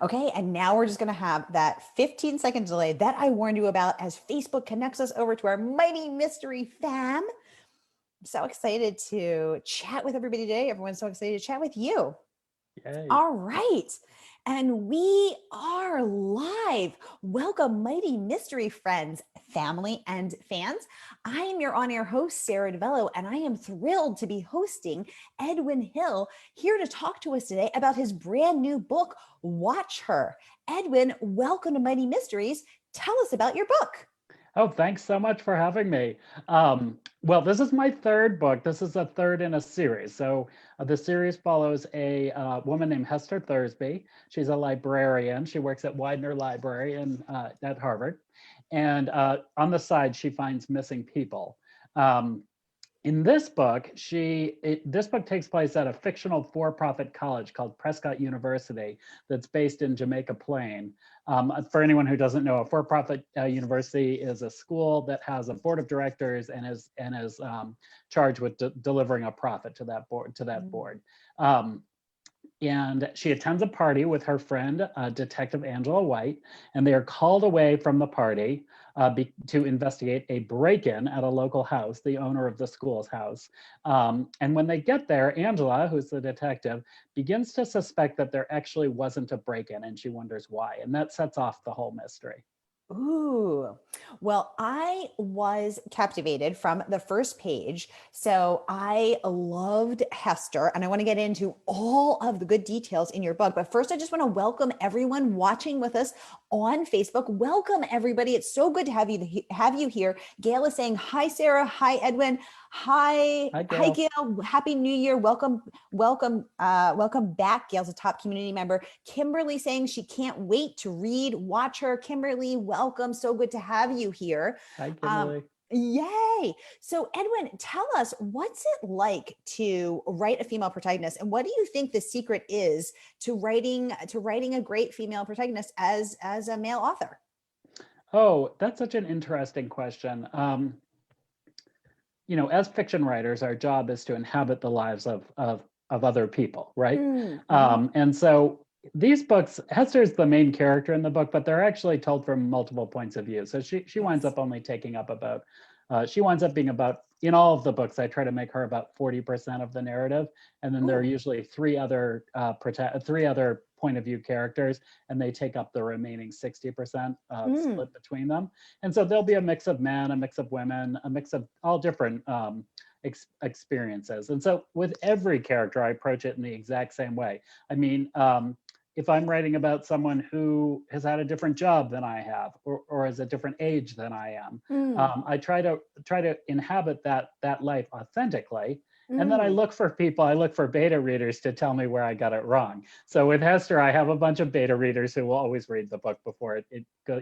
Okay, and now we're just going to have that 15-second delay that I warned you about as Facebook connects us over to our mighty mystery fam. I'm so excited to chat with everybody today. Everyone's so excited to chat with you. Yay. All right. And we are live. Welcome, mighty mystery friends, family, and fans. I am your on-air host, Sara DiVello, and I am thrilled to be hosting Edwin Hill here to talk to us today about his brand new book, Watch Her. Edwin, welcome to Mighty Mysteries. Tell us about your book. Oh, thanks so much for having me. Well, this is my third book. This is a third in a series. So the series follows a woman named Hester Thursby. She's a librarian. She works at Widener Library at Harvard. And on the side, she finds missing people. Um, in this book, this book takes place at a fictional for-profit college called Prescott University that's based in Jamaica Plain. For anyone who doesn't know, a for-profit university is a school that has a board of directors and is charged with delivering a profit to that board. And she attends a party with her friend, Detective Angela White, and they are called away from the party to investigate a break-in at a local house, the owner of the school's house. And when they get there, Angela, who's the detective, begins to suspect that there actually wasn't a break-in, and she wonders why. And that sets off the whole mystery. Ooh, well, I was captivated from the first page. So I loved Hester, and I want to get into all of the good details in your book. But first, I just want to welcome everyone watching with us on Facebook. Welcome, everybody. It's so good to have you here. Gail is saying, hi, Sarah. Hi, Edwin. Hi, Hi, hi, Gail. Gail. Happy New Year. Welcome back. Gail's a top community member. Kimberly saying she can't wait to read, watch her. Kimberly, welcome. So good to have you here. Hi, Um, Kimberly. Yay. So Edwin, tell us, what's it like to write a female protagonist, and what do you think the secret is to writing a great female protagonist as a male author? Oh, that's such an interesting question. As fiction writers, our job is to inhabit the lives of other people, right? Mm-hmm. And so these books, Hester is the main character in the book, but they're actually told from multiple points of view. So she winds Yes. up only taking up about, she winds up being about, in all of the books, I try to make her about 40% of the narrative, and then there are Ooh. usually three other point of view characters, and they take up the remaining 60% Mm. split between them. And so there'll be a mix of men, a mix of women, a mix of all different experiences. And so with every character, I approach it in the exact same way. I mean, if I'm writing about someone who has had a different job than I have, or is a different age than I am, Mm. I try to inhabit that life authentically. And then I Mm. look for people, I look for beta readers to tell me where I got it wrong. So with Hester, I have a bunch of beta readers who will always read the book before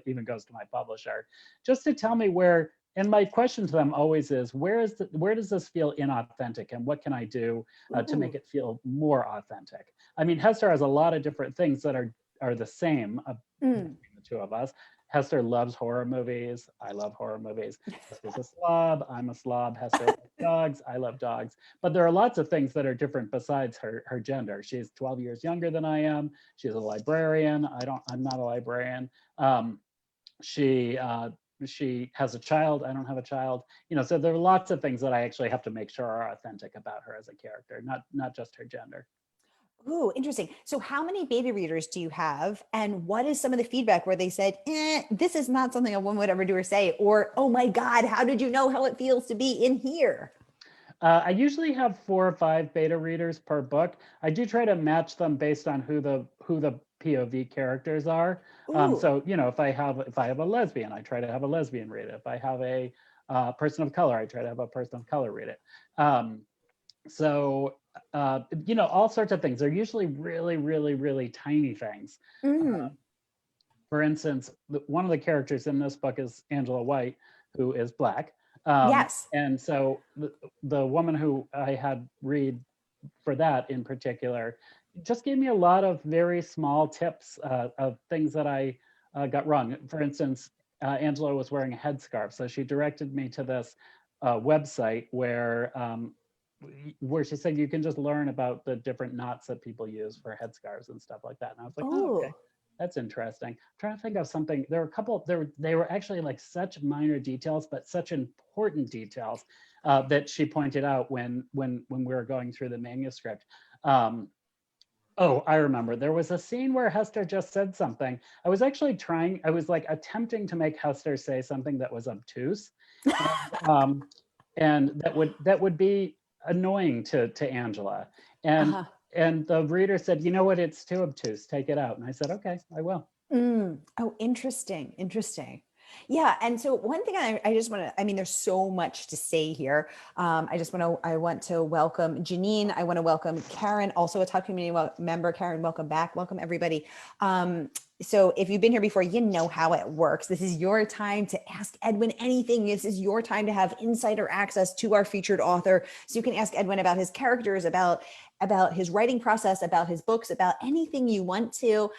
even goes to my publisher, just to tell me where. And my question to them always is, where does this feel inauthentic, and what can I do to make Ooh. it feel more authentic? I mean, Hester has a lot of different things that are the same Mm. between the two of us. Hester loves horror movies. I love horror movies. Hester's a slob. I'm a slob. Hester loves dogs. I love dogs. But there are lots of things that are different besides her gender. She's 12 years younger than I am. She's a librarian. I'm not a librarian. She has a child. I don't have a child. So there are lots of things that I actually have to make sure are authentic about her as a character, not just her gender. Ooh, interesting. So how many beta readers do you have? And what is some of the feedback where they said, this is not something a woman would ever do or say, or, oh my God, how did you know how it feels to be in here? I usually have 4 or 5 beta readers per book. I do try to match them based on who the POV characters are. Ooh. So if I have a lesbian, I try to have a lesbian read it. If I have a person of color, I try to have a person of color read it. So all sorts of things. They're usually really, really, really tiny things. Mm. For instance, one of the characters in this book is Angela White, who is Black. Yes. And so the woman who I had read for that in particular just gave me a lot of very small tips of things that I got wrong. For instance, Angela was wearing a headscarf. So she directed me to this website where she said you can just learn about the different knots that people use for headscarves and stuff like that. And I was like, oh, Oh, okay. That's interesting. I'm trying to think of something. There were a couple. They were actually like such minor details, but such important details that she pointed out when we were going through the manuscript. Um, Oh, I remember. There was a scene where Hester just said something. I was like attempting to make Hester say something that was obtuse. And, and that would be annoying to Angela. And Uh-huh. and the reader said, you know what, it's too obtuse. Take it out. And I said, okay, I will. Oh, interesting. Interesting. Yeah. And so one thing I just want to, I mean, there's so much to say here. I want to welcome Janine. I want to welcome Karen, also a top community member. Karen, welcome back. Welcome everybody. So if you've been here before, you know how it works. This is your time to ask Edwin anything. This is your time to have insider access to our featured author. So you can ask Edwin about his characters, about his writing process, about his books, about anything you want to.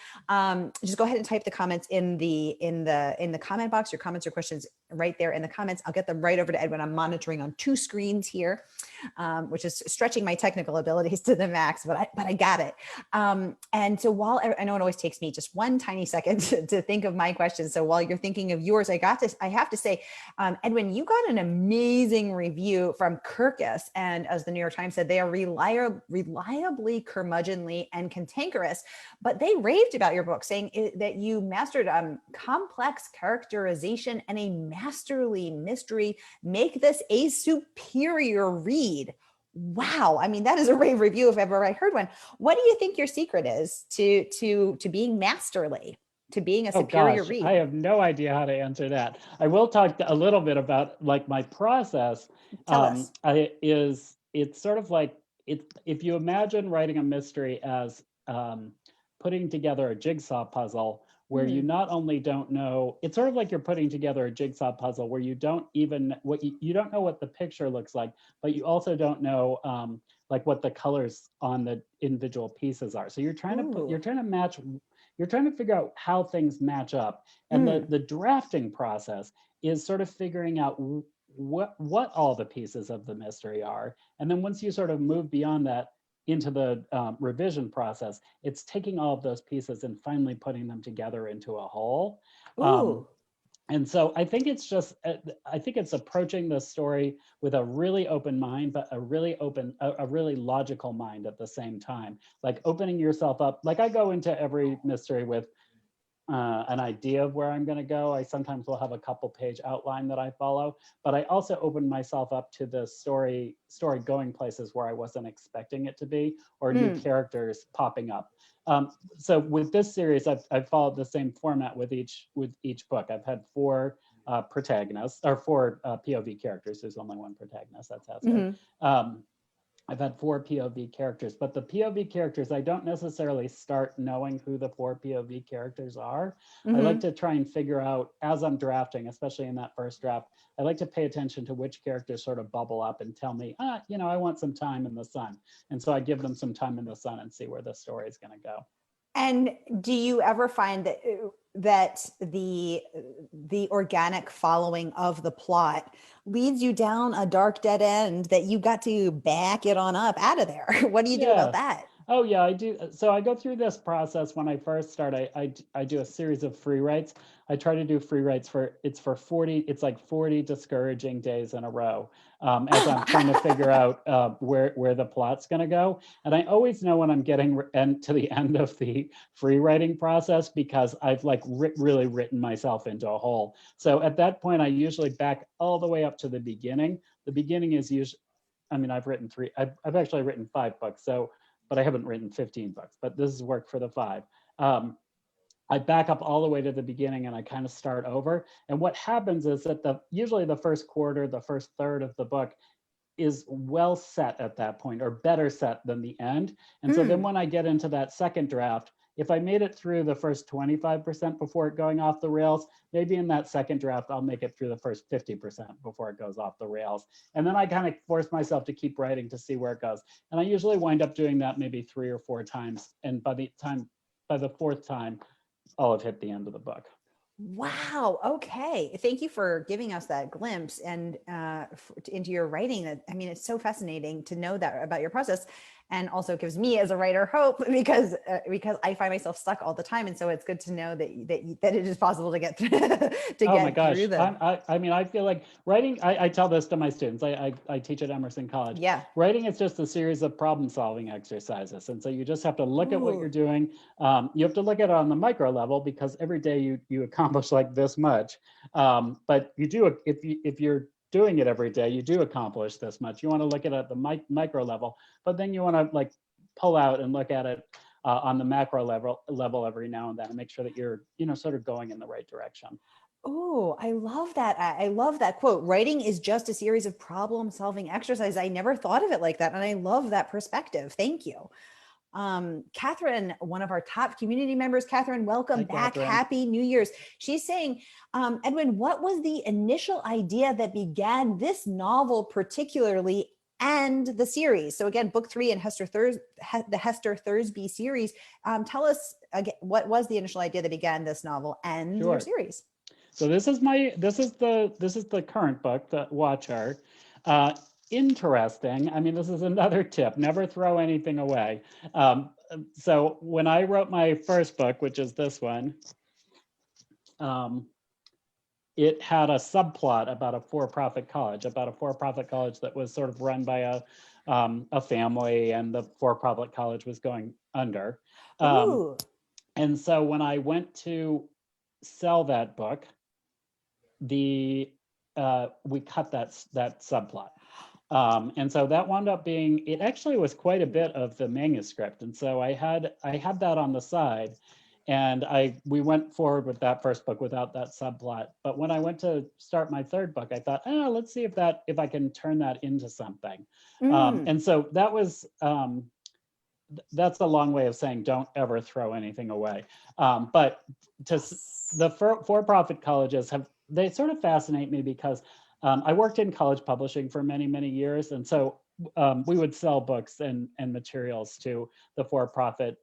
Just go ahead and type the comments in the comment box, your comments or questions right there in the comments. I'll get them right over to Edwin. I'm monitoring on 2 screens here, which is stretching my technical abilities to the max, but I got it. And so while I know it always takes me just one tiny second to think of my questions. So while you're thinking of yours, I have to say, Edwin, you got an amazing review from Kirkus. And as the New York Times said, they are reliably curmudgeonly and cantankerous, but they raved about your book, saying that you mastered complex characterization and a masterly mystery. Make this a superior read. Wow. I mean, that is a rave review if ever I heard one. What do you think your secret is to being masterly, to being a superior read? I have no idea how to answer that. I will talk a little bit about like my process. Tell us. It's sort of like if you imagine writing a mystery as putting together a jigsaw puzzle where you not only don't know, it's sort of like you're putting together a jigsaw puzzle where you don't even you don't know what the picture looks like, but you also don't know like what the colors on the individual pieces are. So you're trying to figure out how things match up. And the drafting process is sort of figuring out what all the pieces of the mystery are. And then once you sort of move beyond that into the revision process, it's taking all of those pieces and finally putting them together into a whole. And so I think it's approaching the story with a really open mind, but a really logical mind at the same time. Like opening yourself up. Like I go into every mystery with an idea of where I'm going to go. I sometimes will have a couple page outline that I follow, but I also open myself up to the story going places where I wasn't expecting it to be, or new characters popping up. So with this series, I've followed the same format with each book. I've had 4 protagonists, or 4 POV characters. There's only one protagonist, that's Hester. I've had 4 POV characters, but the POV characters, I don't necessarily start knowing who the 4 POV characters are. I like to try and figure out as I'm drafting, especially in that first draft, I like to pay attention to which characters sort of bubble up and tell me, I want some time in the sun. And so I give them some time in the sun and see where the story is going to go. And do you ever find that the organic following of the plot leads you down a dark dead end that you got to back it on up out of there? What do you do about that? Oh yeah, I do. So I go through this process when I first start. I do a series of free writes. I try to do free writes for 40 discouraging days in a row as I'm trying to figure out where the plot's going to go. And I always know when I'm getting to the end of the free writing process because I've like really written myself into a hole. So at that point, I usually back all the way up to the beginning. The beginning is usually, I've written 3. I've actually written 5 books. But I haven't written 15 books, but this is work for the 5. I back up all the way to the beginning and I kind of start over. And what happens is that usually the first quarter, the first third of the book is well set at that point, or better set than the end. And so then when I get into that second draft, if I made it through the first 25% before it going off the rails, maybe in that second draft, I'll make it through the first 50% before it goes off the rails. And then I kind of force myself to keep writing to see where it goes. And I usually wind up doing that maybe 3 or 4 times. And by the 4th time, I'll have hit the end of the book. Wow. Okay. Thank you for giving us that glimpse and into your writing. It's so fascinating to know that about your process. and also gives me as a writer hope because I find myself stuck all the time. And so it's good to know that it is possible to get Oh my through gosh. them. I mean, I feel like writing, I tell this to my students. I teach at Emerson College. Yeah. Writing is just a series of problem solving exercises. And so you just have to look at what you're Ooh. doing. You have to look at it on the micro level because every day you accomplish like this much. But you do, if you're doing it every day, you do accomplish this much. You want to look at it at the micro level, but then you want to like pull out and look at it on the macro level every now and then and make sure that you're, sort of going in the right direction. Oh, I love that. I love that quote. Writing is just a series of problem solving exercises. I never thought of it like that. And I love that perspective. Thank you. Catherine, one of our top community members, Catherine, welcome Hi, back. Catherine. Happy New Year's. She's saying, Edwin, what was the initial idea that began this novel particularly and the series? So again, book 3 and the Hester Thursby series. Tell us again, what was the initial idea that began this novel and your series? So this is the current book, the Watcher. Interesting. I mean, this is another tip: never throw anything away. So when I wrote my first book, which is this one, it had a subplot about a for-profit college that was sort of run by a family, and the for-profit college was going under. And so when I went to sell that book, we cut that subplot. And so that wound up being, it actually was quite a bit of the manuscript. And so I had that on the side, and we went forward with that first book without that subplot. But when I went to start my third book, I thought, let's see if I can turn that into something. And so that was, that's a long way of saying don't ever throw anything away. But the for-profit colleges they sort of fascinate me because I worked in college publishing for many, many years. And so we would sell books and materials to the for-profit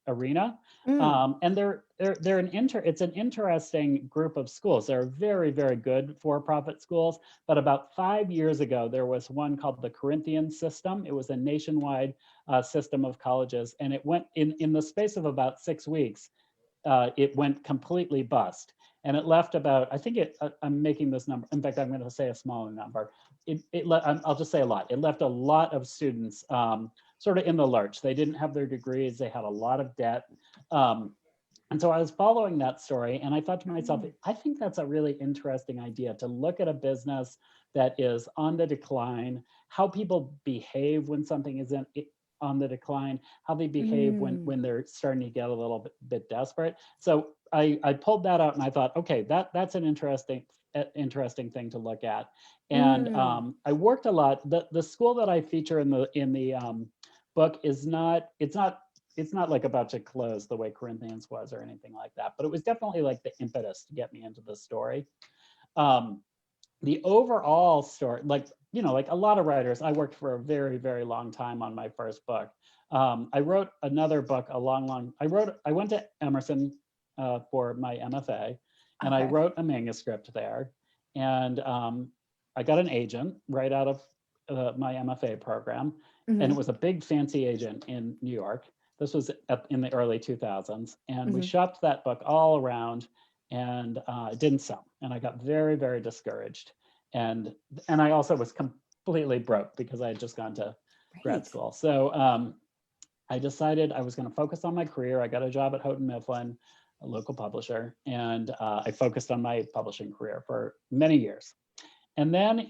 arena. And it's an interesting group of schools. They're very, very good for-profit schools. But about 5 years ago, there was one called the Corinthian system. It was a nationwide system of colleges. And it went in the space of about 6 weeks, it went completely bust. And it left about, I'm making this number. In fact, I'm going to say a smaller number. I'll just say a lot. It left a lot of students sort of in the lurch. They didn't have their degrees. They had a lot of debt. And so I was following that story, and I thought to myself, I think that's a really interesting idea, to look at a business that is on the decline, how people behave when something is on the decline, how they behave when they're starting to get a little bit desperate. So I pulled that out, and I thought, okay, that's an interesting thing to look at. And I worked a lot. The school that I feature in the book is not like about to close the way Corinthians was or anything like that, but it was definitely like the impetus to get me into the story. The overall story, like a lot of writers, I worked for a very, very long time on my first book. I wrote another book I went to Emerson for my MFA, and I wrote a manuscript there, and I got an agent right out of my MFA program, and it was a big fancy agent in New York. This was in the early 2000s, and we shopped that book all around, and it didn't sell, and I got very, very discouraged, and I also was completely broke because I had just gone to grad school. So I decided I was going to focus on my career. I got a job at Houghton Mifflin, a local publisher, and I focused on my publishing career for many years. And then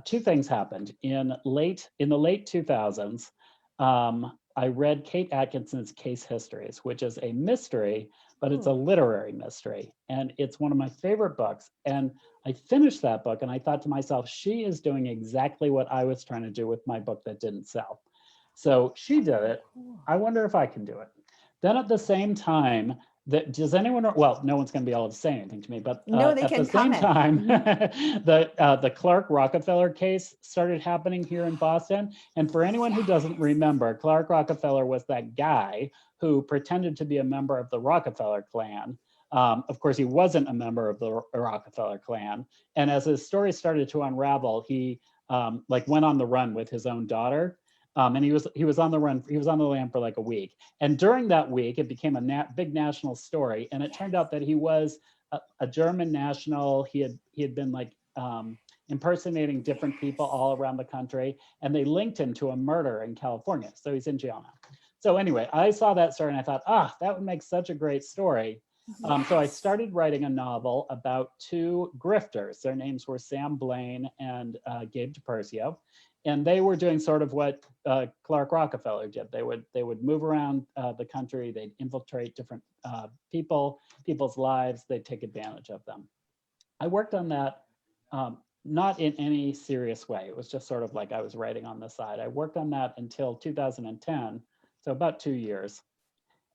two things happened. In the late 2000s, I read Kate Atkinson's Case Histories, which is a mystery, but it's a literary mystery. And it's one of my favorite books. And I finished that book, and I thought to myself, she is doing exactly what I was trying to do with my book that didn't sell. So she did it. I wonder if I can do it. Then at the same time, does anyone, well, no one's going to be able to say anything to me, but no, they at can the same comment. time, the Clark Rockefeller case started happening here in Boston. And for anyone who doesn't remember, Clark Rockefeller was that guy who pretended to be a member of the Rockefeller clan. Of course, he wasn't a member of the Rockefeller clan. And as his story started to unravel, he went on the run with his own daughter. And he was on the run. He was on the lam for like a week. And during that week, it became a big national story. And it turned out that he was a German national. He had been like impersonating different people all around the country, and they linked him to a murder in California. So he's in jail now. So anyway, I saw that story and I thought, that would make such a great story. So I started writing a novel about two grifters. Their names were Sam Blaine and Gabe DiPersio. And they were doing sort of what Clark Rockefeller did. They would move around the country. They'd infiltrate different people's lives. They'd take advantage of them. I worked on that not in any serious way. It was just sort of like I was writing on the side. I worked on that until 2010, so about 2 years.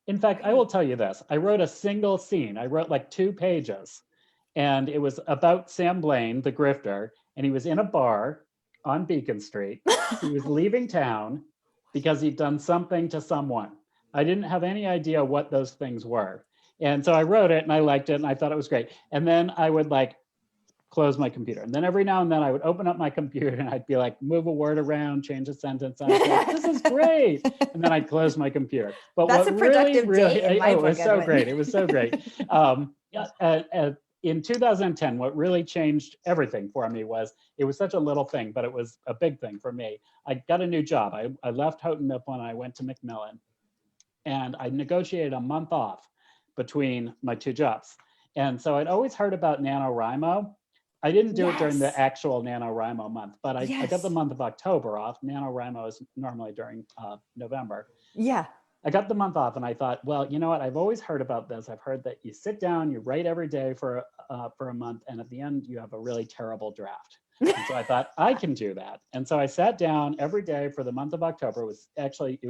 In fact, I will tell you this. I wrote a single scene. I wrote like 2 pages, and it was about Sam Blaine, the grifter, and he was in a bar on Beacon Street. He was leaving town because he'd done something to someone. I didn't have any idea what those things were. And so I wrote it and I liked it and I thought it was great. And then I would like close my computer. And then every now and then I would open up my computer and I'd be like, move a word around, change a sentence. And I'd be like, this is great. And then I'd close my computer. But that's what a productive day in my it was book, so Edwin. great. It was so great. In 2010, what really changed everything for me was, it was such a little thing, but it was a big thing for me. I got a new job. I left Houghton Mifflin and I went to Macmillan. And I negotiated a month off between my 2 jobs. And so I'd always heard about NaNoWriMo. I didn't do it during the actual NaNoWriMo month, but I got the month of October off. NaNoWriMo is normally during November. Yeah. I got the month off and I thought, well, you know what? I've always heard about this. I've heard that you sit down, you write every day for a month, and at the end you have a really terrible draft. And so I thought I can do that. And so I sat down every day for the month of October. It was 10,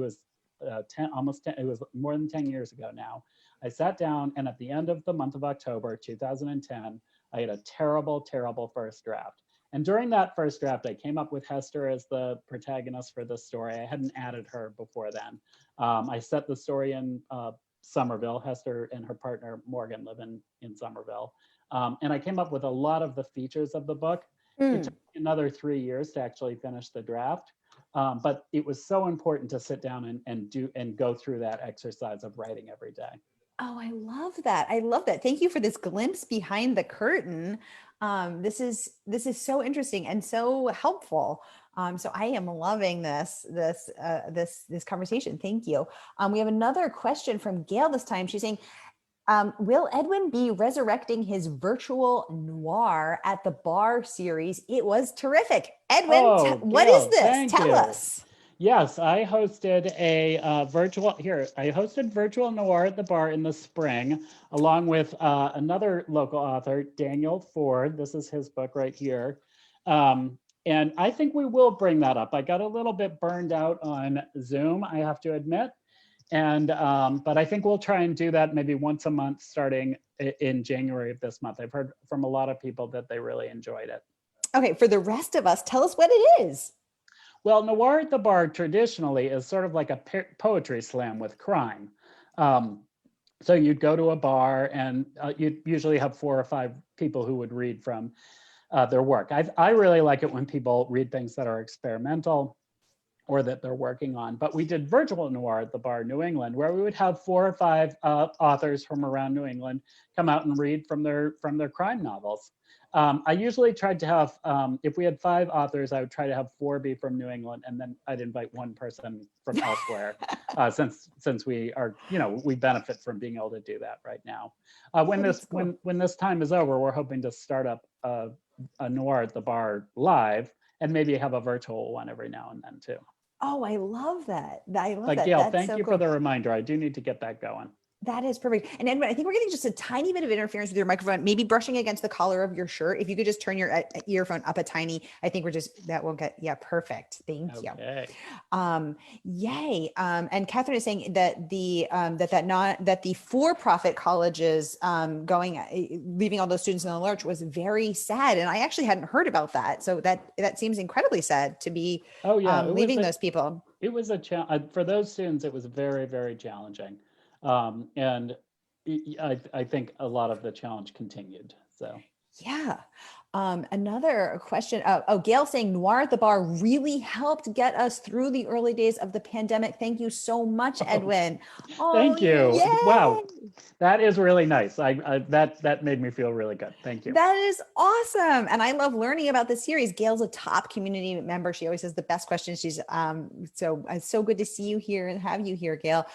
it was more than 10 years ago now. I sat down, and at the end of the month of October 2010, I had a terrible, terrible first draft. And during that first draft, I came up with Hester as the protagonist for this story. I hadn't added her before then. I set the story in Somerville. Hester and her partner, Morgan, live in Somerville. And I came up with a lot of the features of the book. It took me another 3 years to actually finish the draft. But it was so important to sit down and go through that exercise of writing every day. Oh, I love that. I love that. Thank you for this glimpse behind the curtain. This is so interesting and so helpful. So I am loving this conversation. Thank you. We have another question from Gail this time. She's saying, will Edwin be resurrecting his virtual noir at the bar series? It was terrific. Edwin, what is this? Tell us. Yes, I hosted I hosted Virtual Noir at the Bar in the spring, along with another local author, Daniel Ford. This is his book right here. And I think we will bring that up. I got a little bit burned out on Zoom, I have to admit. But I think we'll try and do that maybe once a month starting in January of this month. I've heard from a lot of people that they really enjoyed it. Okay, for the rest of us, tell us what it is. Well, Noir at the Bar traditionally is sort of like a poetry slam with crime. So you'd go to a bar and you'd usually have 4 or 5 people who would read from their work. I really like it when people read things that are experimental or that they're working on. But we did Virtual Noir at the Bar, New England, where we would have 4 or 5 authors from around New England come out and read from their crime novels. I usually tried to have, if we had 5 authors, I would try to have 4 be from New England, and then I'd invite 1 person from elsewhere, since we are, we benefit from being able to do that right now. When this time is over, we're hoping to start up a Noir at the Bar live, and maybe have a virtual one every now and then too. Oh, I love that. I love that. Gail, thank you for the reminder. I do need to get that going. That is perfect. And Edwin, I think we're getting just a tiny bit of interference with your microphone, maybe brushing against the collar of your shirt. If you could just turn your earphone up a tiny, I think that will get, perfect. Thank you. Yay. And Catherine is saying that the for-profit colleges leaving all those students in the lurch was very sad. And I actually hadn't heard about that. So that seems incredibly sad to be leaving those people. It was a challenge for those students. It was very, very challenging. And I think a lot of the challenge continued. So yeah. Another question. Gail saying Noir at the Bar really helped get us through the early days of the pandemic. Thank you so much, Edwin. Oh, Thank you. Wow, yay. that is really nice. That made me feel really good. Thank you. That is awesome. And I love learning about this series. Gail's a top community member. She always has the best questions. She's so it's so good to see you here and have you here, Gail.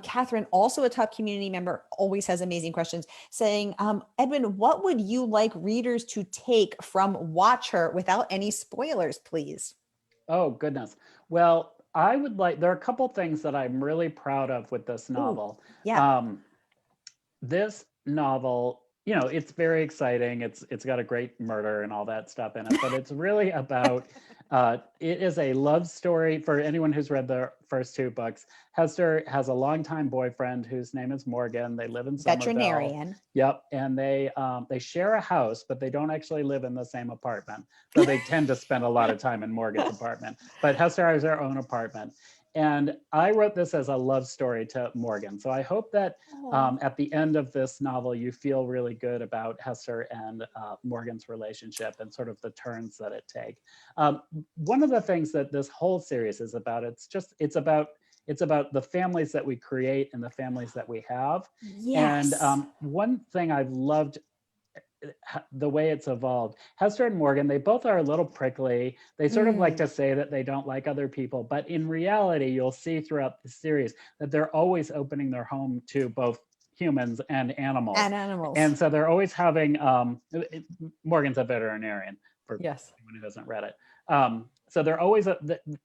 Catherine, also a top community member, always has amazing questions, saying, Edwin, what would you like readers to take from Watch Her without any spoilers, please? Oh, goodness. Well, I would like, there are a couple things that I'm really proud of with this novel. Yeah. This novel, it's very exciting. It's got a great murder and all that stuff in it, but it's really about, it is a love story for anyone who's read the first two books. Hester has a longtime boyfriend whose name is Morgan. They live in Somerville. Veterinarian. Yep, and they share a house, but they don't actually live in the same apartment. So they tend to spend a lot of time in Morgan's apartment. But Hester has her own apartment. And I wrote this as a love story to Morgan. So I hope that at the end of this novel, you feel really good about Hester and Morgan's relationship and sort of the turns that it takes. One of the things that this whole series is about, it's about the families that we create and the families that we have. Yes. And one thing I've loved the way it's evolved. Hester and Morgan, they both are a little prickly. They sort of like to say that they don't like other people, but in reality, you'll see throughout the series that they're always opening their home to both humans and animals. And so they're always having, Morgan's a veterinarian for anyone who hasn't read it. So they're always,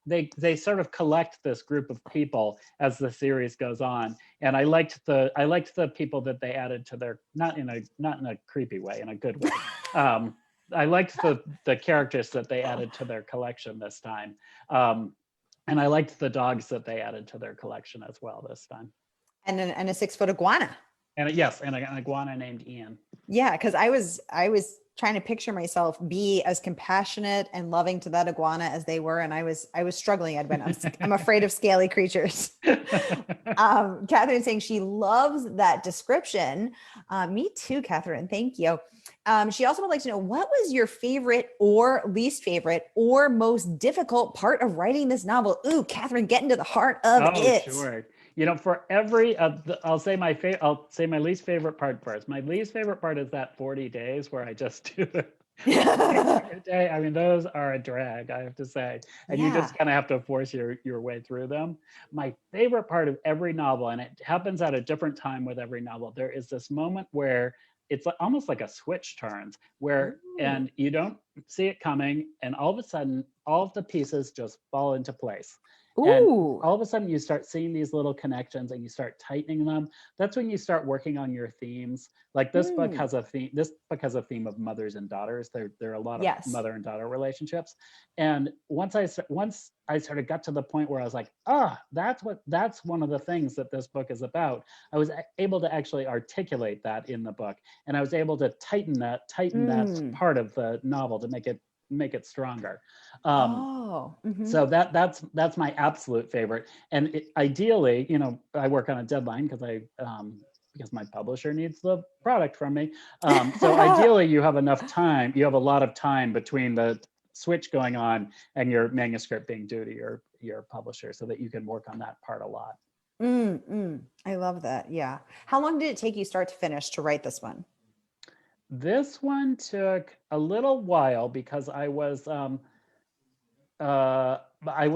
they sort of collect this group of people as the series goes on. And I liked the people that they added to their, not in a creepy way, in a good way. I liked the characters that they added to their collection this time. And I liked the dogs that they added to their collection as well this time. And a 6-foot iguana. And an iguana named Ian. Yeah, because I was trying to picture myself be as compassionate and loving to that iguana as they were, and I was struggling, Edwin. I'm afraid of scaly creatures. Catherine saying she loves that description. Me too, Catherine. Thank you. She also would like to know, what was your favorite or least favorite or most difficult part of writing this novel? Ooh, Catherine, get into the heart of it. Sure. For every, I'll say my least favorite part first. My least favorite part is that 40 days where I just do it every day. I mean, those are a drag, I have to say. And you just kind of have to force your way through them. My favorite part of every novel, and it happens at a different time with every novel, there is this moment where it's almost like a switch turns and you don't see it coming, and all of a sudden, all of the pieces just fall into place. And all of a sudden you start seeing these little connections and you start tightening them. That's when you start working on your themes. Like this book has a theme. This book has a theme of mothers and daughters. There are a lot of mother and daughter relationships. And once I sort of got to the point where I was like, that's one of the things that this book is about. I was able to actually articulate that in the book, and I was able to tighten that part of the novel to make it stronger. So that's my absolute favorite. And ideally, I work on a deadline because my publisher needs the product from me. So ideally you have enough time, you have a lot of time between the switch going on and your manuscript being due to your publisher, so that you can work on that part a lot. I love that. Yeah. How long did it take you start to finish to write this one? This one took a little while because I was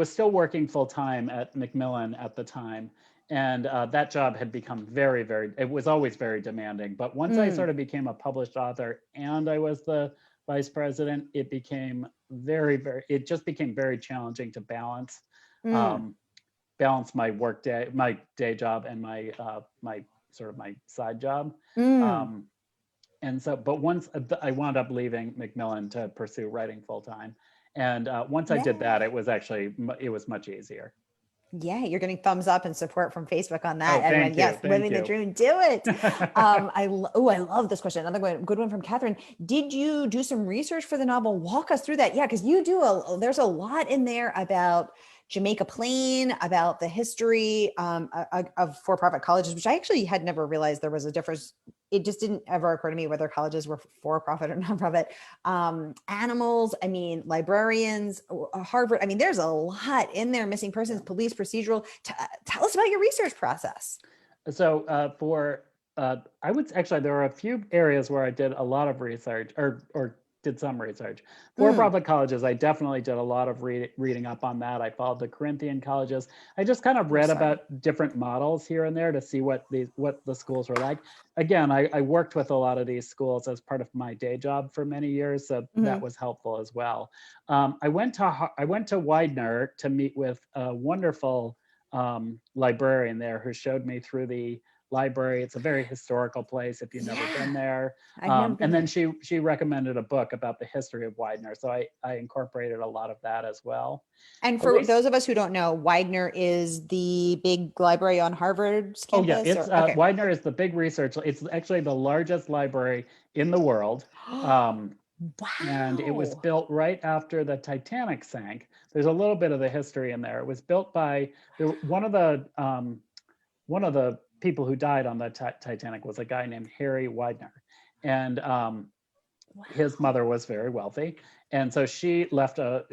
still working full time at Macmillan at the time, and that job had become it was always very demanding. But once I sort of became a published author and I was the vice president, it became it just became very challenging to balance my work day, my day job, and my side job. And so, but once I wound up leaving Macmillan to pursue writing full time. And once I did that, it was much easier. Yeah, you're getting thumbs up and support from Facebook on that. Thank you. Living the dream, do it. I love this question. Another good one from Catherine. Did you do some research for the novel? Walk us through that. Yeah, because you do there's a lot in there about Jamaica Plain, about the history of for-profit colleges, which I actually had never realized there was a difference. It just didn't ever occur to me whether colleges were for-profit or nonprofit. Animals, I mean, librarians, Harvard. I mean, there's a lot in there, missing persons, police, procedural. Tell us about your research process. So I would actually, there are a few areas where I did a lot of research or did some research. For-profit colleges, I definitely did a lot of reading up on that. I followed the Corinthian colleges. I just kind of read about different models here and there to see what the schools were like. Again, I worked with a lot of these schools as part of my day job for many years, so that was helpful as well. I went to Widener to meet with a wonderful librarian there who showed me through the library. It's a very historical place if you've never been there. And then she recommended a book about the history of Widener. So I incorporated a lot of that as well. And for those of us who don't know, Widener is the big library on Harvard's campus? Oh yeah, it's Widener is the big research. It's actually the largest library in the world. Wow. And it was built right after the Titanic sank. There's a little bit of the history in there. It was built by one of the people who died on the Titanic was a guy named Harry Widener, and his mother was very wealthy, and so she built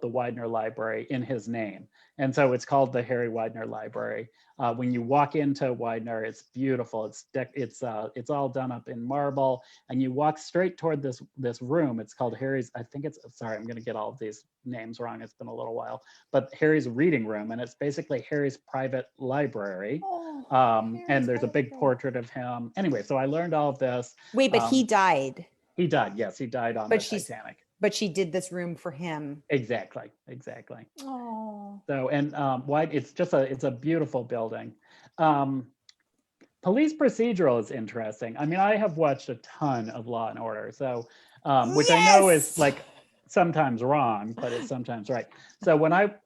the Widener Library in his name, and so it's called the Harry Widener Library. When you walk into Widener, it's beautiful. It's all done up in marble, and you walk straight toward this room. It's called Harry's. I think it's sorry, I'm going to get all of these names wrong. It's been a little while, but Harry's reading room, and it's basically Harry's private library. And there's a big portrait of him. Anyway, so I learned all of this. Wait, but he died. He died. Yes, he died on the Titanic. But she did this room for him. Exactly. Oh. So, and it's a beautiful building. Police procedural is interesting. I mean, I have watched a ton of Law and Order, so which I know is like sometimes wrong, but it's sometimes right. So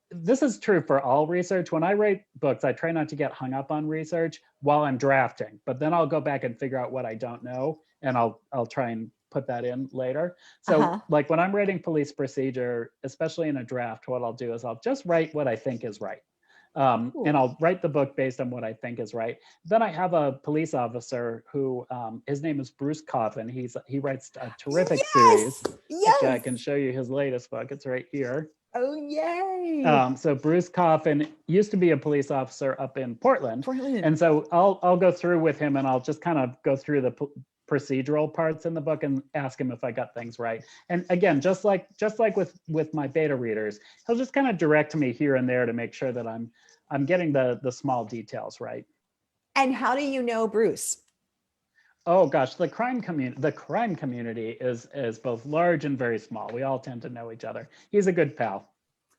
this is true for all research. When I write books, I try not to get hung up on research while I'm drafting, but then I'll go back and figure out what I don't know, and I'll try and put that in later. So like when I'm writing police procedure, especially in a draft, what I'll do is I'll just write what I think is right. And I'll write the book based on what I think is right. Then I have a police officer who, his name is Bruce Coffin. He writes a terrific series. Which I can show you his latest book. It's right here. Oh, yay. So Bruce Coffin used to be a police officer up in Portland. And so I'll go through with him, and I'll just kind of go through the procedural parts in the book and ask him if I got things right. And again, just like with my beta readers, he'll just kind of direct me here and there to make sure that I'm getting the small details right. And how do you know Bruce? Oh gosh, the crime community is both large and very small. We all tend to know each other. He's a good pal.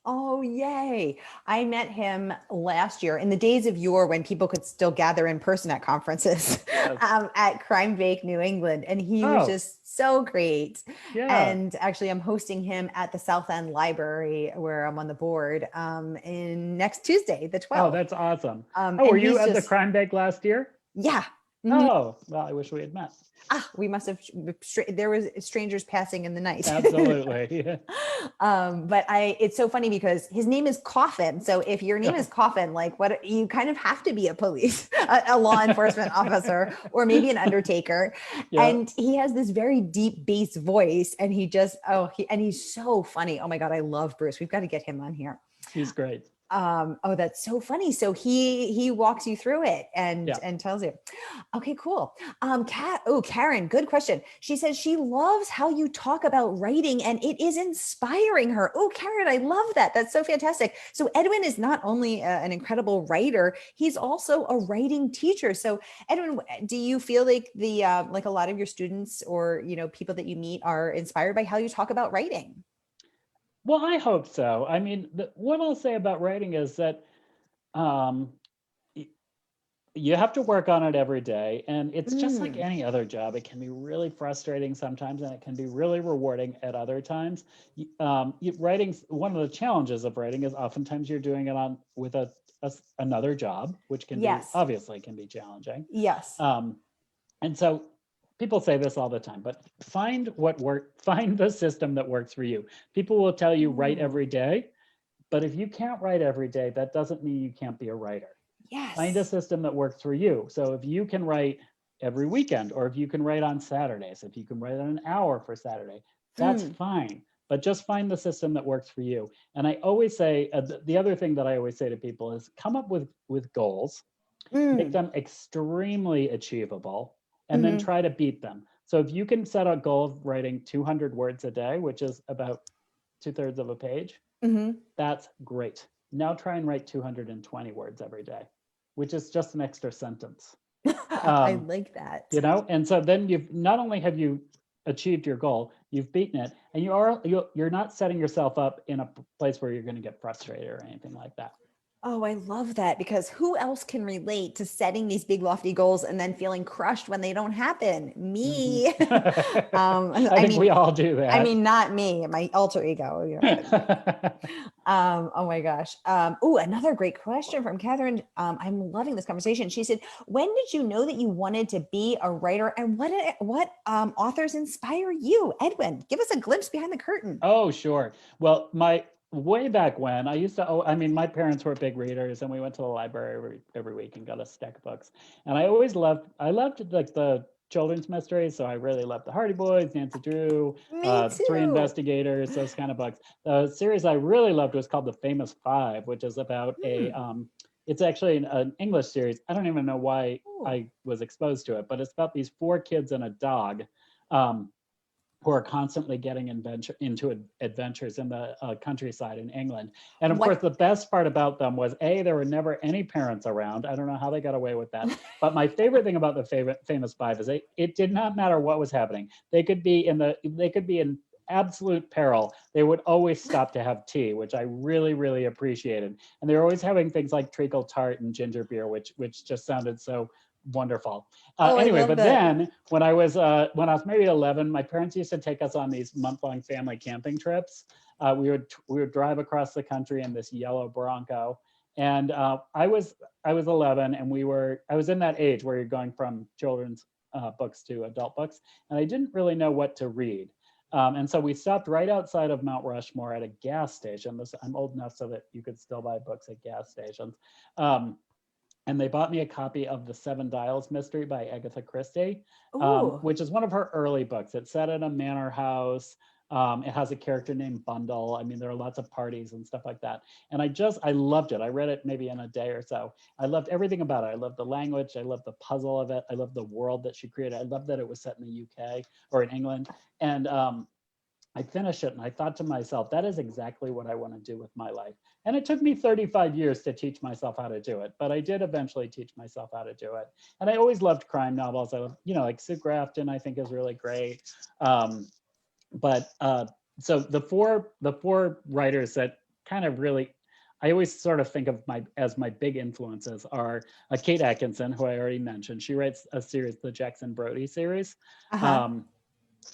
Oh, yay. I met him last year in the days of yore when people could still gather in person at conferences at Crime Bake New England. And he was just so great. Yeah. And actually, I'm hosting him at the South End Library where I'm on the board in next Tuesday, the 12th. Oh, that's awesome. Were you at the Crime Bake last year? Yeah. Oh, well, I wish we had met. We must have, there was strangers passing in the night. Absolutely. Yeah. But it's so funny because his name is Coffin. So if your name is Coffin, like what, you kind of have to be a police, a law enforcement officer, or maybe an undertaker. Yeah. And he has this very deep bass voice, and he's so funny. Oh my God, I love Bruce. We've got to get him on here. He's great. That's so funny. So he walks you through it and tells you. Okay, cool. Karen, good question. She says she loves how you talk about writing and it is inspiring her. Oh, Karen, I love that. That's so fantastic. So Edwin is not only an incredible writer, he's also a writing teacher. So Edwin, do you feel like like a lot of your students or, people that you meet are inspired by how you talk about writing? Well, I hope so. I mean, what I'll say about writing is that you have to work on it every day. And it's just like any other job. It can be really frustrating sometimes, and it can be really rewarding at other times. Writing, one of the challenges of writing is oftentimes you're doing it with another job, which can obviously can be challenging. Yes. And so people say this all the time, but find the system that works for you. People will tell you write every day. But if you can't write every day, that doesn't mean you can't be a writer. Find a Yes. system that works for you. So if you can write every weekend, or if you can write on Saturdays, if you can write an hour for Saturday, that's Mm, fine. But just find the system that works for you. And I always say, the other thing that I always say to people is come up with goals, make mm, them extremely achievable, and then mm-hmm, try to beat them. So if you can set a goal of writing 200 words a day, which is about 2/3 of a page, mm-hmm. that's great. Now try and write 220 words every day, which is just an extra sentence. I Um, like that. and so then you've not only have you achieved your goal, you've beaten it, and you're not setting yourself up in a place where you're going to get frustrated or anything like that. Oh, I love that, because who else can relate to setting these big lofty goals and then feeling crushed when they don't happen? Mhm. Me. I I think mean, we all do that. not me, my alter ego, oh my gosh. Oh, another great question from Catherine. I'm loving this conversation. She said, when did you know that you wanted to be a writer, and what authors inspire you? Edwin, give us a glimpse behind the curtain. Oh, sure. Well, my way back when I used to, I mean, my parents were big readers, and we went to the library every week and got a stack of books. And I loved like the children's mysteries. So I really loved the Hardy Boys, Nancy Drew, Me Three too. Investigators, those kind of books. The series I really loved was called The Famous Five, which is about Hmm. it's actually an English series. I don't even know why Cool. I was exposed to it, but it's about these four kids and a dog. Um, who are constantly getting into adventures in the countryside in England. And of course, What? the best part about them was there were never any parents around. I don't know how they got away with that. But my favorite thing about the Famous Five is it did not matter what was happening. They could be in absolute peril. They would always stop to have tea, which I really, really appreciated. And they were always having things like treacle tart and ginger beer, which just sounded so wonderful. Oh, I Anyway, love but that. then when I was maybe 11, my parents used to take us on these month-long family camping trips. We would drive across the country in this yellow Bronco, and I was 11, and I was in that age where you're going from children's books to adult books, and I didn't really know what to read. And so we stopped right outside of Mount Rushmore at a gas station. I'm old enough so that you could still buy books at gas stations. Um, and they bought me a copy of The Seven Dials Mystery by Agatha Christie, Ooh. which is one of her early books. It's set in a manor house. It has a character named Bundle. I mean, there are lots of parties and stuff like that. And I loved it. I read it maybe in a day or so. I loved everything about it. I loved the language. I loved the puzzle of it. I loved the world that she created. I loved that it was set in the UK or in England. And I finished it and I thought to myself, that is exactly what I want to do with my life. And it took me 35 years to teach myself how to do it, but I did eventually teach myself how to do it. And I always loved crime novels. I love, like Sue Grafton, I think is really great. Um, but so the four writers that kind of really, I always sort of think of as my big influences are Kate Atkinson, who I already mentioned. She writes a series, the Jackson Brodie series. Uh-huh. Um,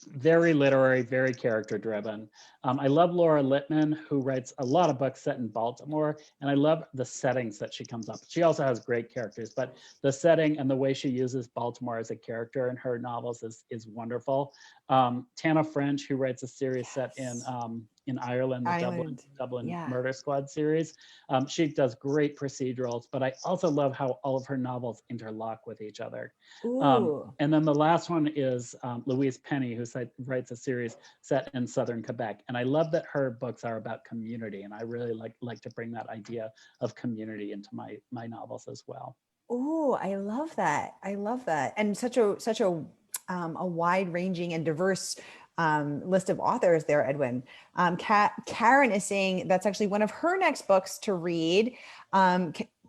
Very literary, very character driven. I love Laura Littman, who writes a lot of books set in Baltimore, and I love the settings that she comes up. She also has great characters, but the setting and the way she uses Baltimore as a character in her novels is wonderful. Tana French, who writes a series set Yes. in Ireland, the Island. Dublin Yeah. Murder Squad series. She does great procedurals, but I also love how all of her novels interlock with each other. Ooh. And then the last one is Louise Penny, who writes a series set in southern Quebec. And I love that her books are about community, and I really like to bring that idea of community into my novels as well. Oh, I love that. I love that. And such a wide ranging and diverse list of authors there, Edwin. Karen is saying that's actually one of her next books to read.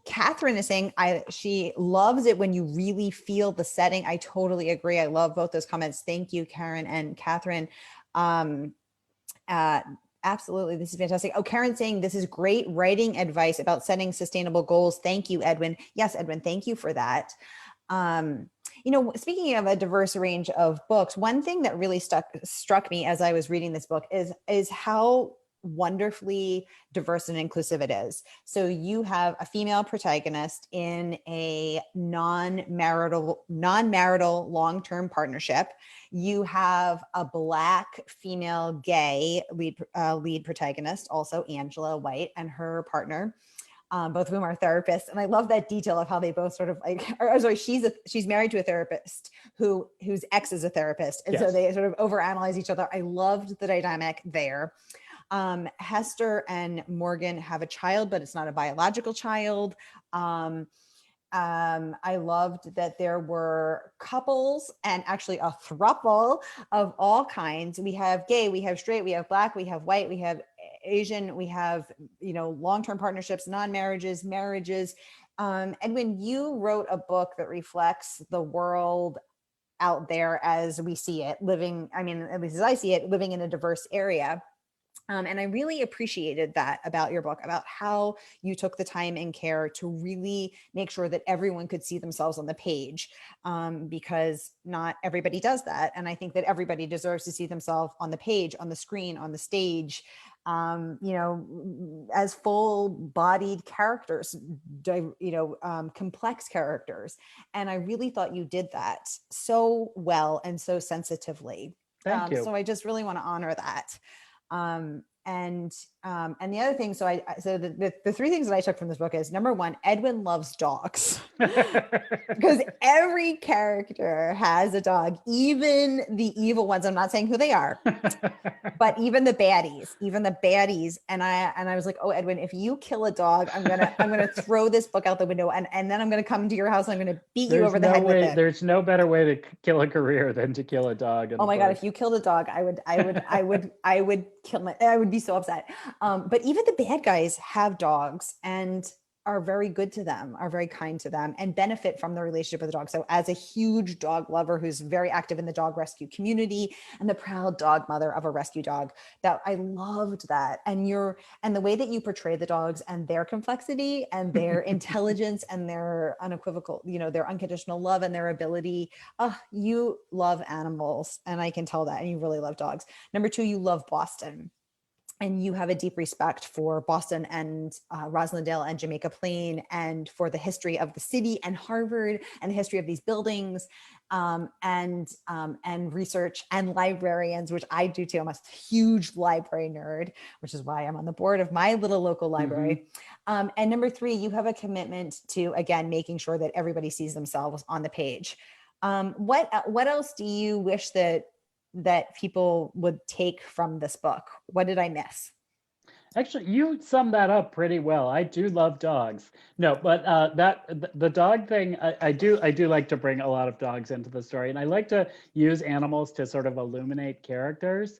Catherine is saying she loves it when you really feel the setting. I totally agree. I love both those comments. Thank you, Karen and Catherine. Um, uh, Absolutely. This is fantastic. Oh, Karen saying this is great writing advice about setting sustainable goals. Thank you, Edwin. Yes, Edwin, thank you for that. Speaking of a diverse range of books, one thing that really struck me as I was reading this book is how wonderfully diverse and inclusive it is. So you have a female protagonist in a non-marital long-term partnership. You have a Black female gay lead protagonist, also Angela White, and her partner. Both of whom are therapists, and I love that detail of how they both sort of like. Sorry, she's married to a therapist whose ex is a therapist, and so they sort of overanalyze each other. I loved the dynamic there. Hester and Morgan have a child, but it's not a biological child. I loved that there were couples and actually a throuple of all kinds. We have gay, we have straight, we have Black, we have white, we have Asian, we have, long-term partnerships, non-marriages, marriages. Edwin, you wrote a book that reflects the world out there as we see it, at least as I see it, living in a diverse area. And I really appreciated that about your book, about how you took the time and care to really make sure that everyone could see themselves on the page, because not everybody does that. And I think that everybody deserves to see themselves on the page, on the screen, on the stage, as full-bodied characters, complex characters. And I really thought you did that so well and so sensitively. Thank you. So I just really want to honor that. And the other thing, so the three things that I took from this book is, number one, Edwin loves dogs because every character has a dog, even the evil ones. I'm not saying who they are, but even the baddies. And I was like, oh, Edwin, if you kill a dog, I'm gonna throw this book out the window, and then I'm gonna come to your house and I'm gonna beat you over the head with it. There's no better way to kill a career than to kill a dog. Oh my God, if you killed a dog, I would kill I would be so upset. But even the bad guys have dogs and are very good to them, are very kind to them, and benefit from the relationship with the dog. So as a huge dog lover who's very active in the dog rescue community and the proud dog mother of a rescue dog, that I loved that. And the way that you portray the dogs and their complexity and their intelligence and their unequivocal, their unconditional love and their ability. You love animals, and I can tell that. And you really love dogs. Number two, you love Boston. And you have a deep respect for Boston and Roslindale and Jamaica Plain, and for the history of the city and Harvard and the history of these buildings, and research and librarians, which I do too. I'm a huge library nerd, which is why I'm on the board of my little local library. Mm-hmm. And number three, you have a commitment to, again, making sure that everybody sees themselves on the page. What else do you wish that people would take from this book? What did I miss? Actually, you summed that up pretty well. I do love dogs. No, but the dog thing, I do like to bring a lot of dogs into the story, and I like to use animals to sort of illuminate characters.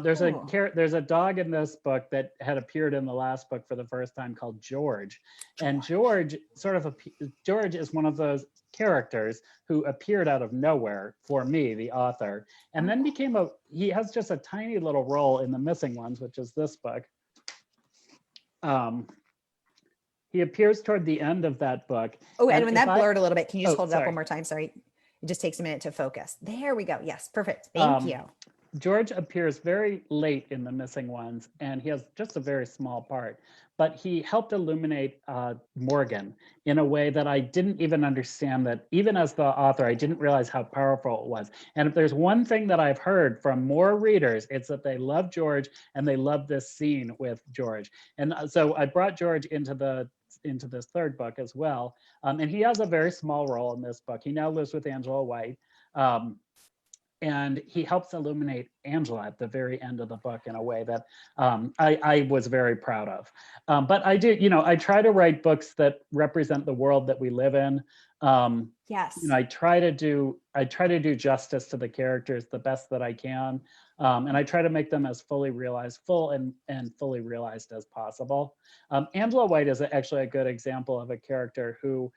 There's a dog in this book that had appeared in the last book for the first time called George, and George is one of those characters who appeared out of nowhere for me, the author, and then he has just a tiny little role in The Missing Ones, which is this book. He appears toward the end of that book. Oh, and when that blurred a little bit, can you just hold it up one more time? Sorry. It just takes a minute to focus. There we go. Yes, perfect. Thank you. George appears very late in The Missing Ones, and he has just a very small part, but he helped illuminate Morgan in a way that I didn't even understand, that even as the author, I didn't realize how powerful it was. And if there's one thing that I've heard from more readers, it's that they love George and they love this scene with George. And so I brought George into this third book as well. And he has a very small role in this book. He now lives with Angela White. And he helps illuminate Angela at the very end of the book in a way that I was very proud of. But I do, I try to write books that represent the world that we live in. Yes. I try to do justice to the characters the best that I can. And I try to make them as fully realized as possible. Angela White is actually a good example of a character who,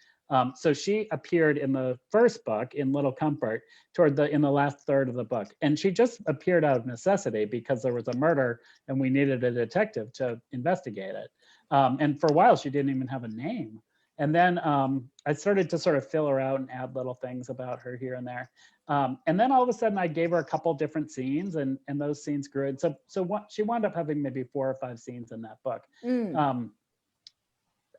so she appeared in the first book, in Little Comfort, in the last third of the book. And she just appeared out of necessity because there was a murder and we needed a detective to investigate it. And for a while, she didn't even have a name. And then I started to sort of fill her out and add little things about her here and there. And then all of a sudden I gave her a couple different scenes, and those scenes grew. And she wound up having maybe 4 or 5 scenes in that book.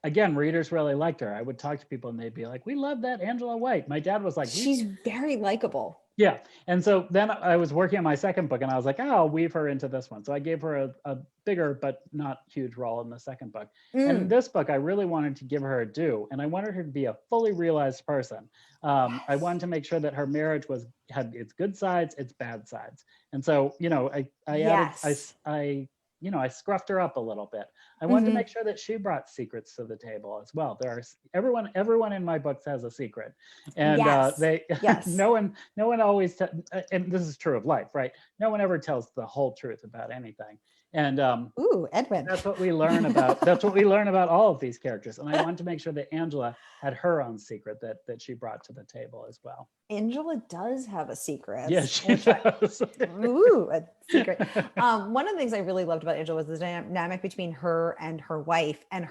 Again, readers really liked her. I would talk to people and they'd be like, we love that Angela White. My dad was like, she's very likable. Yeah. And so then I was working on my second book and I was like, oh, I'll weave her into this one. So I gave her a bigger but not huge role in the second book. And in this book, I really wanted to give her a due, and I wanted her to be a fully realized person. I wanted to make sure that her marriage had its good sides, its bad sides. And so, I scruffed her up a little bit. I wanted to make sure that she brought secrets to the table as well. Everyone in my books has a secret, and no one always, and this is true of life, right? No one ever tells the whole truth about anything. And Edwin, that's what we learn about. That's what we learn about all of these characters. And I wanted to make sure that Angela had her own secret that she brought to the table as well. Angela does have a secret. Yes, she does. A secret. One of the things I really loved about Angela was the dynamic between her and her wife and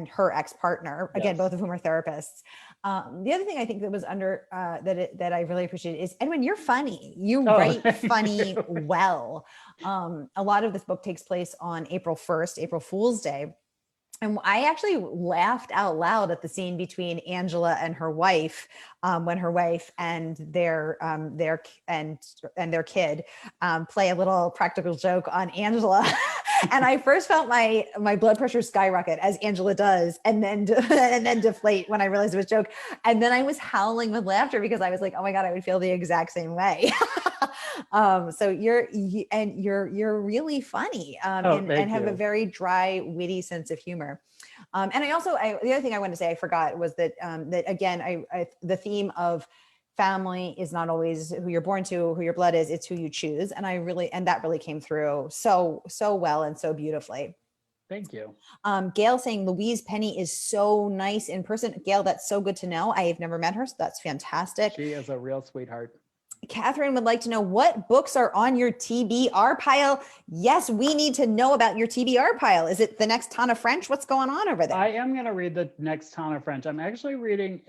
her ex-partner, again, both of whom are therapists. The other thing I think that was that I really appreciated is, Edwin, you're funny. You write funny well. A lot of this book takes place on April 1st, April Fool's Day. And I actually laughed out loud at the scene between Angela and her wife, when her wife and their kid play a little practical joke on Angela. And I first felt my blood pressure skyrocket, as Angela does, and then deflate when I realized it was a joke. And then I was howling with laughter because I was like, oh my God, I would feel the exact same way. So you're really funny, and have a very dry, witty sense of humor. And the other thing I wanted to say I forgot was that again, the theme of family is not always who you're born to, who your blood is, it's who you choose. And that really came through so well and so beautifully. Thank you. Gail saying Louise Penny is so nice in person. Gail, that's so good to know. I have never met her, so that's fantastic. She is a real sweetheart. Catherine would like to know, what books are on your TBR pile? Yes, we need to know about your TBR pile. Is it the next ton of French? What's going on over there? I am going to read the next ton of French. I'm actually reading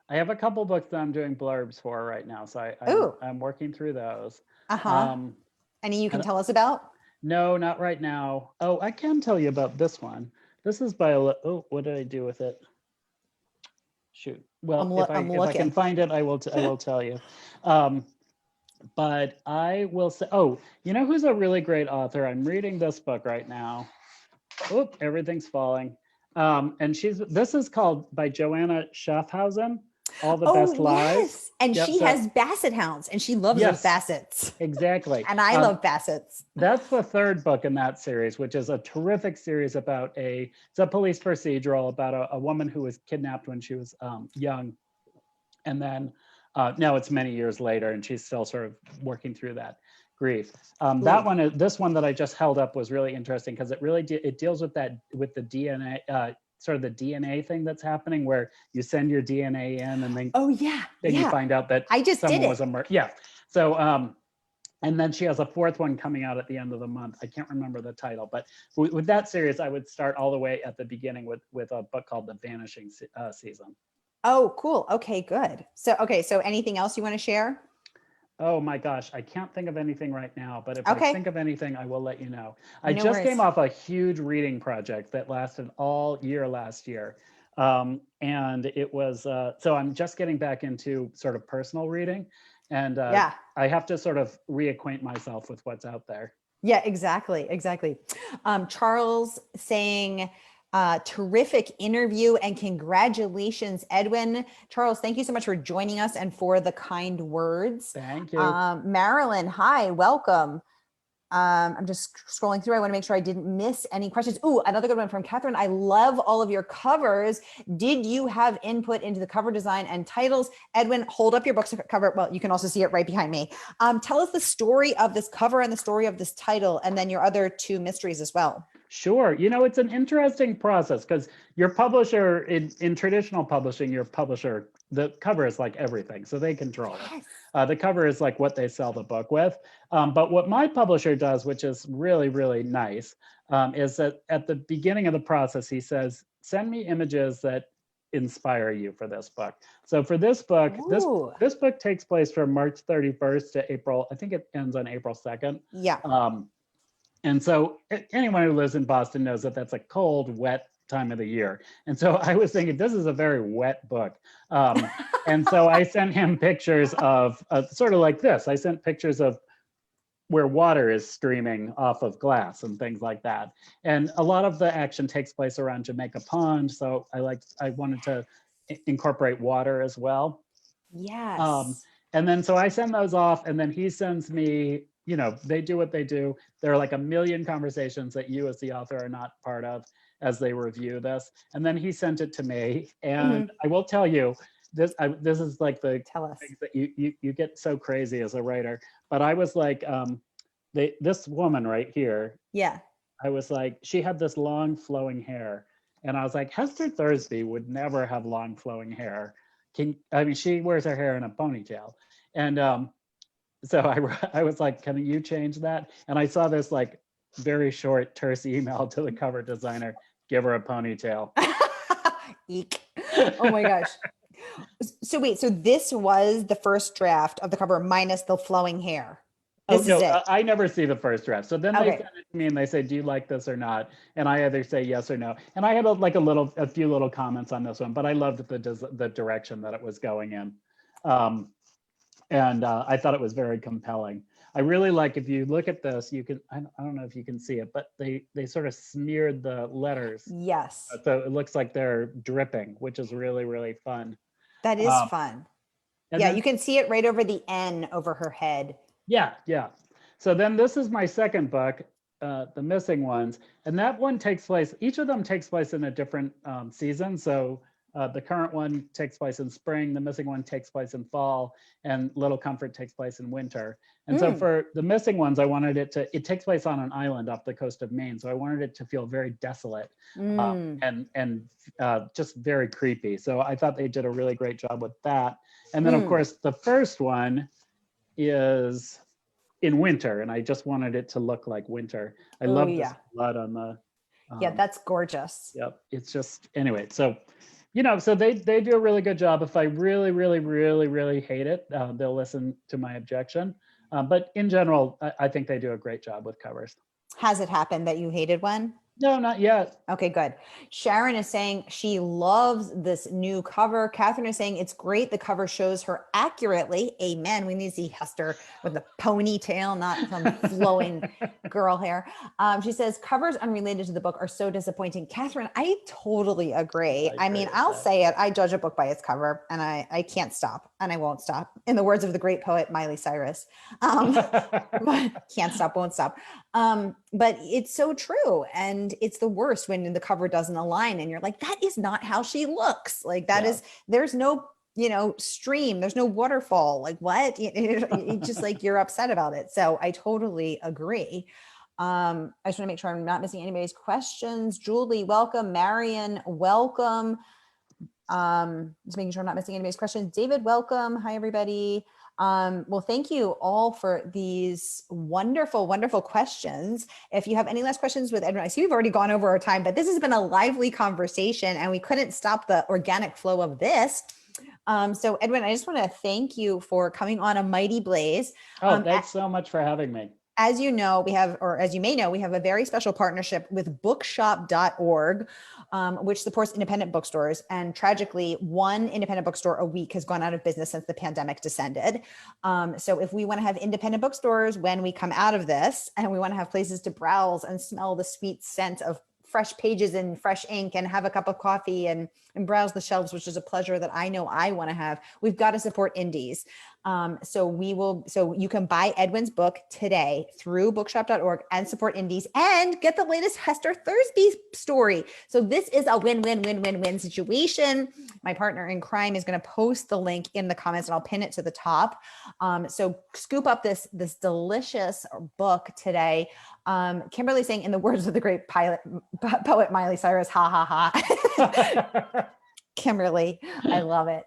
I have a couple books that I'm doing blurbs for right now. So I'm working through those. Any you can tell us about? No, not right now. Oh, I can tell you about this one. This is by, what did I do with it? Shoot. Well, if I can find it, I will tell you. But I will say, you know who's a really great author? I'm reading this book right now. Oop, everything's falling. And this is called by Joanna Schaffhausen, All the Best Lies. Yes. And she has basset hounds, and she loves those bassets. Exactly. And I love bassets. That's the third book in that series, which is a terrific series about it's a police procedural about a woman who was kidnapped when she was young. And then now it's many years later, and she's still sort of working through that grief. This one that I just held up was really interesting because it deals with the DNA, sort of the DNA thing that's happening, where you send your DNA in and then you find out that someone was a murderer. Yeah. So and then she has a fourth one coming out at the end of the month. I can't remember the title, but with that series, I would start all the way at the beginning with a book called The Vanishing Season. Oh, cool. Okay, good. So anything else you want to share? Oh my gosh, I can't think of anything right now, but if I think of anything, I will let you know. I just came off a huge reading project that lasted all year last year. And it was, so I'm just getting back into sort of personal reading, and I have to sort of reacquaint myself with what's out there. Yeah, exactly. Charles saying, terrific interview and congratulations, Edwin. Charles, thank you so much for joining us and for the kind words. Thank you. Marilyn, hi, welcome. I'm just scrolling through. I want to make sure I didn't miss any questions. Ooh, another good one from Catherine. I love all of your covers. Did you have input into the cover design and titles? Edwin, hold up your book's cover. Well, you can also see it right behind me. Tell us the story of this cover and the story of this title, and then your other two mysteries as well. Sure. It's an interesting process because your publisher, in traditional publishing, the cover is like everything, so they control it. The cover is like what they sell the book with. But what my publisher does, which is really, really nice, is that at the beginning of the process, he says, send me images that inspire you for this book. So for this book, Ooh. this book takes place from March 31st to April, I think it ends on April 2nd. Yeah. And so anyone who lives in Boston knows that that's a cold, wet time of the year. And so I was thinking, this is a very wet book. And so I sent him pictures of sort of like this. I sent pictures of where water is streaming off of glass and things like that. And a lot of the action takes place around Jamaica Pond. So I wanted to incorporate water as well. Yes. And then so I send those off, and then he sends me, they do what they do. There are like a million conversations that you as the author are not part of as they review this. And then he sent it to me. And I will tell you, this is like the things that you get so crazy as a writer. But I was like, this woman right here. Yeah. I was like, she had this long flowing hair. And I was like, Hester Thursby would never have long flowing hair. She wears her hair in a ponytail. And so I was like, can you change that? And I saw this like very short, terse email to the cover designer, give her a ponytail. Eek. Oh my gosh. So wait, so this was the first draft of the cover minus the flowing hair. This is it. I never see the first draft. So then they send it to me and they say, do you like this or not? And I either say yes or no. And I had a few little comments on this one, but I loved the direction that it was going in. And I thought it was very compelling. I really like, if you look at this, you can, I don't know if you can see it, but they sort of smeared the letters. Yes. So it looks like they're dripping, which is really, really fun. That is fun. Yeah, you can see it right over the N over her head. Yeah. So then this is my second book, The Missing Ones. And that one takes place, each of them takes place in a different season. So the current one takes place in spring, the missing one takes place in fall, and Little Comfort takes place in winter. And so for The Missing Ones, I wanted it takes place on an island off the coast of Maine. So I wanted it to feel very desolate and just very creepy. So I thought they did a really great job with that. And then of course, the first one is in winter, and I just wanted it to look like winter. I love this blood on the yeah, that's gorgeous. Yep. It's just, anyway, so so they do a really good job. If I really, really, really, really hate it, they'll listen to my objection. But in general, I think they do a great job with covers. Has it happened that you hated one? No, not yet. Okay, good. Sharon is saying she loves this new cover. Catherine is saying it's great. The cover shows her accurately. Amen. We need to see Hester with a ponytail, not some flowing girl hair. She says covers unrelated to the book are so disappointing. Catherine, I totally agree. I mean, I'll say it. I judge a book by its cover, and I can't stop, and I won't stop. In the words of the great poet Miley Cyrus, can't stop, won't stop. But it's so true. And it's the worst when the cover doesn't align and you're like, that is not how she looks. Like there's no, stream, there's no waterfall. Like what? It's just like, you're upset about it. So I totally agree. I just want to make sure I'm not missing anybody's questions. Julie, welcome. Marion, welcome. Just making sure I'm not missing anybody's questions. David, welcome. Hi, everybody. Well, thank you all for these wonderful, wonderful questions. If you have any last questions with Edwin, I see we've already gone over our time, but this has been a lively conversation and we couldn't stop the organic flow of this. So Edwin, I just want to thank you for coming on A Mighty Blaze. Thanks so much for having me. As you know, we have, or as you may know, we have a very special partnership with bookshop.org, which supports independent bookstores. And tragically, one independent bookstore a week has gone out of business since the pandemic descended. So if we want to have independent bookstores when we come out of this, and we want to have places to browse and smell the sweet scent of fresh pages and fresh ink and have a cup of coffee and browse the shelves, which is a pleasure that I know I want to have, we've got to support indies. So you can buy Edwin's book today through bookshop.org and support indies and get the latest Hester Thursby story. So this is a win-win-win-win-win situation. My partner in crime is going to post the link in the comments and I'll pin it to the top. So scoop up this delicious book today. Kimberly saying, in the words of the great poet Miley Cyrus, ha, ha, ha. Kimberly, I love it.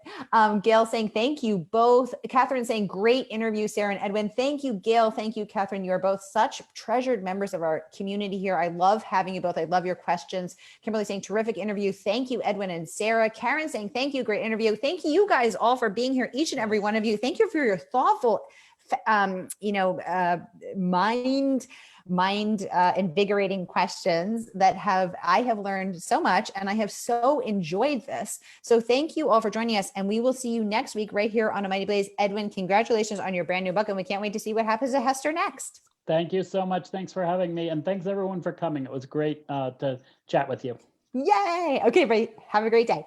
Gail saying, thank you both. Catherine saying, great interview, Sara and Edwin. Thank you, Gail. Thank you, Catherine. You are both such treasured members of our community here. I love having you both. I love your questions. Kimberly saying, terrific interview. Thank you, Edwin and Sara. Karen saying, thank you, great interview. Thank you guys all for being here, each and every one of you. Thank you for your thoughtful, mind invigorating questions that I have learned so much, and I have so enjoyed this. So thank you all for joining us, and we will see you next week right here on A Mighty Blaze. Edwin, congratulations on your brand new book, and we can't wait to see what happens to Hester next. Thank you so much. Thanks for having me, and thanks everyone for coming. It was great to chat with you. Yay. Okay, everybody, have a great day.